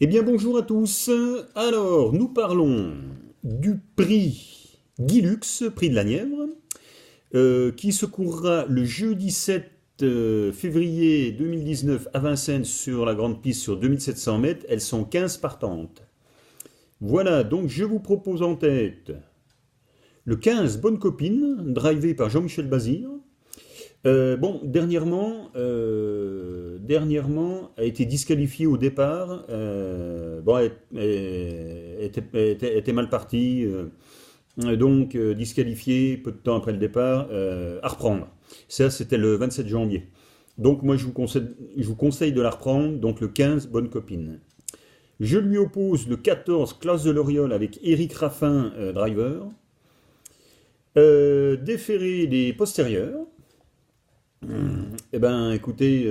Eh bien bonjour à tous. Alors nous parlons du prix Guilux, prix de la Nièvre, qui se courra le jeudi 7 février 2019 à Vincennes sur la grande piste sur 2700 mètres. Elles sont 15 partantes. Voilà, donc je vous propose en tête le 15 Bonne Copine, drivé par Jean-Michel Bazir. Bon, dernièrement a été disqualifié au départ. Bon, était mal partie, donc disqualifié peu de temps après le départ, à reprendre. Ça, c'était le 27 janvier. Donc moi, je vous conseille de la reprendre, donc le 15, Bonne Copine. Je lui oppose le 14, Classe de l'Oriole avec Éric Raffin, driver. Déféré des postérieurs. Eh ben, écoutez,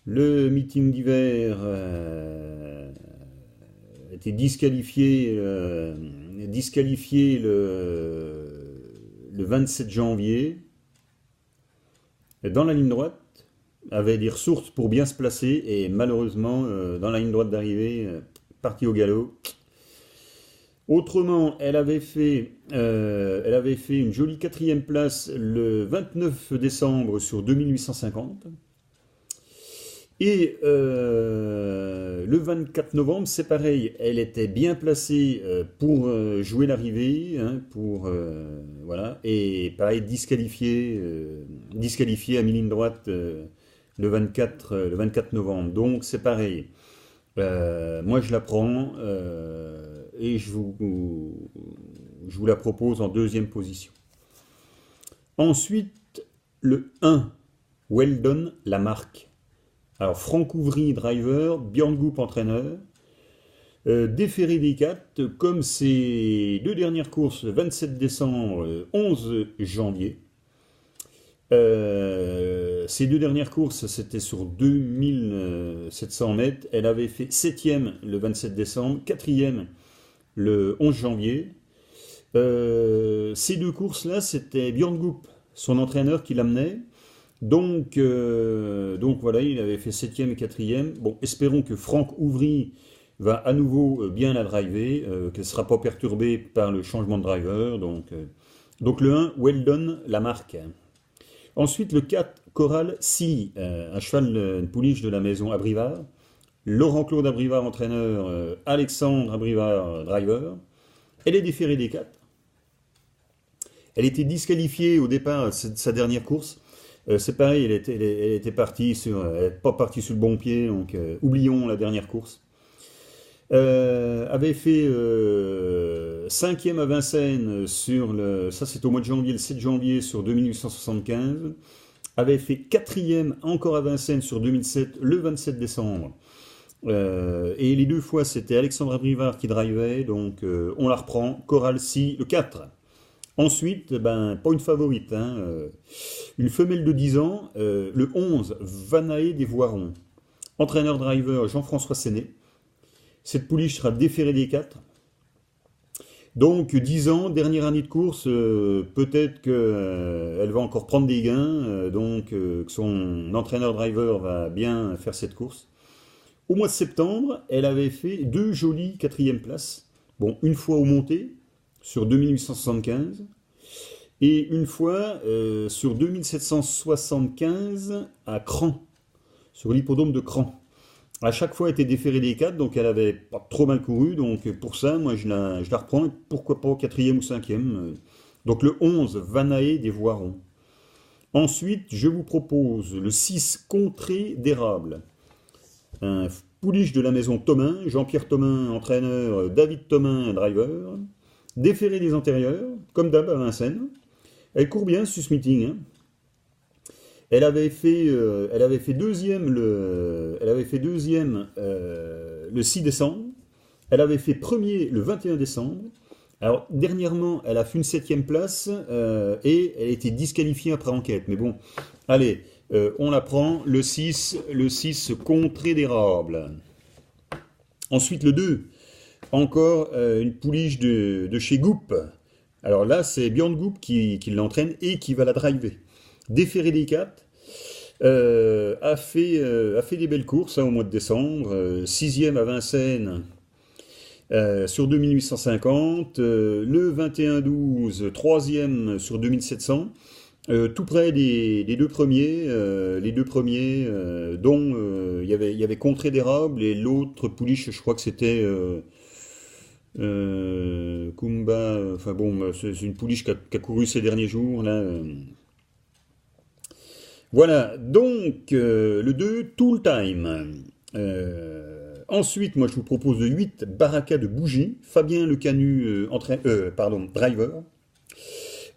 le meeting d'hiver a été disqualifié le 27 janvier dans la ligne droite, avait des ressources pour bien se placer et malheureusement, dans la ligne droite d'arrivée, parti au galop. Autrement, elle avait fait une jolie quatrième place le 29 décembre sur 2850. Et le 24 novembre, c'est pareil, elle était bien placée pour jouer l'arrivée, hein, voilà, et pareil, disqualifiée à mi-ligne droite le 24 novembre. Donc c'est pareil. Moi je la prends et je vous la propose en deuxième position. Ensuite, le 1, Weldon, la marque. Alors Franck Ouvry, driver, Björn Goop, entraîneur. Déféré des 4, comme ces deux dernières courses, 27 décembre, 11 janvier. Ces deux dernières courses, c'était sur 2700 mètres. Elle avait fait 7e le 27 décembre, 4e le 11 janvier. Ces deux courses-là, c'était Björn Goop, son entraîneur, qui l'amenait. Donc voilà, il avait fait 7e et 4e. Bon, espérons que Franck Ouvry va à nouveau bien la driver, qu'elle ne sera pas perturbée par le changement de driver. Donc le 1, Weldon, la marque. Ensuite, le 4, Coral Sea, un cheval, une pouliche de la maison Abrivard. Laurent-Claude Abrivard, entraîneur, Alexandre Abrivard, driver. Elle est déférée des 4. Elle était disqualifiée au départ de sa dernière course. C'est pareil, elle était partie pas partie sur le bon pied, donc oublions la dernière course. Avait fait 5e à Vincennes ça c'est au mois de janvier, le 7 janvier sur 2875. Avait fait 4e encore à Vincennes sur 2007, le 27 décembre. Et les deux fois c'était Alexandre Abrivard qui drivait, donc on la reprend. Coral Sea, le 4. Ensuite, ben, pas une favorite, hein, une femelle de 10 ans, le 11, Vanae des Voirons. Entraîneur-driver Jean-François Séné. Cette pouliche sera déférée des 4. Donc 10 ans, dernière année de course, peut-être qu'elle va encore prendre des gains, que son entraîneur-driver va bien faire cette course. Au mois de septembre, elle avait fait deux jolies 4e places. Bon, une fois au monté, sur 2875, et une fois sur 2775 à Cran, sur l'hippodrome de Cran. À chaque fois, elle était déférée des 4, donc elle avait pas trop mal couru, donc pour ça, moi je la reprends, pourquoi pas au 4e ou 5e. Donc le 11, Vanae des Voirons. Ensuite, je vous propose le 6, Contrée d'érable. Un pouliche de la maison Thomain, Jean-Pierre Thomain, entraîneur, David Thomain, driver. Déféré des antérieurs, comme d'hab à Vincennes. Elle court bien sur ce meeting. Hein. Elle avait fait deuxième le 6 décembre. Elle avait fait premier le 21 décembre. Alors dernièrement, elle a fait une 7e place et elle a été disqualifiée après enquête. Mais bon, allez, on la prend. Le 6, Contrée d'érable. Ensuite le 2. Encore une pouliche de chez Goop. Alors là, c'est Björn Goop qui l'entraîne et qui va la driver. Déféré des 4. a fait des belles courses hein, au mois de décembre. 6e à Vincennes sur 2850. Le 21-12, 3e sur 2700. Tout près des deux premiers, dont il y avait Contrée d'érable et l'autre pouliche, je crois que c'était Kumba. Enfin bon, c'est une pouliche qui a couru ces derniers jours là. Voilà, donc le 2, Tool Time. Ensuite, moi je vous propose le 8, Baraka de Bougie, Fabien Le Canu, driver.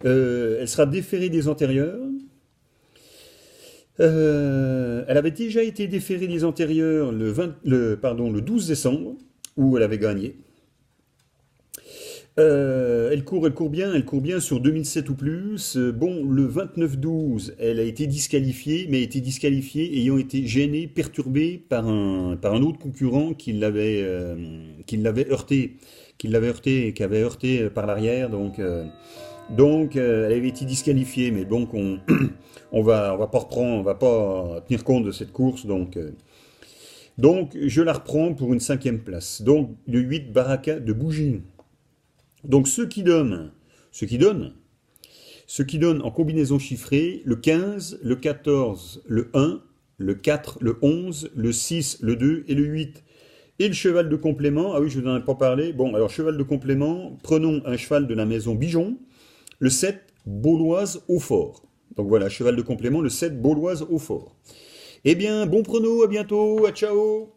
Elle sera déférée des antérieurs. Elle avait déjà été déférée des antérieurs le 12 décembre, où elle avait gagné. Elle court bien sur 2007 ou plus. Bon, le 29-12, elle a été disqualifiée, mais a été disqualifiée ayant été gênée, perturbée par un autre concurrent qui l'avait heurté, qui avait heurté par l'arrière, donc elle avait été disqualifiée, mais donc on va pas reprendre, on va pas tenir compte de cette course, donc je la reprends pour une 5e place. Donc le 8, Baraka de Bougie. Donc ce qui donne en combinaison chiffrée le 15, le 14, le 1, le 4, le 11, le 6, le 2 et le 8. Et le cheval de complément, ah oui, je vous en ai pas parlé. Bon, alors cheval de complément, prenons un cheval de la maison Bijon, le 7, Bauloise Hautfort. Donc voilà, cheval de complément, le 7, Bauloise Hautfort. Eh bien, bon prono, à bientôt, à ciao!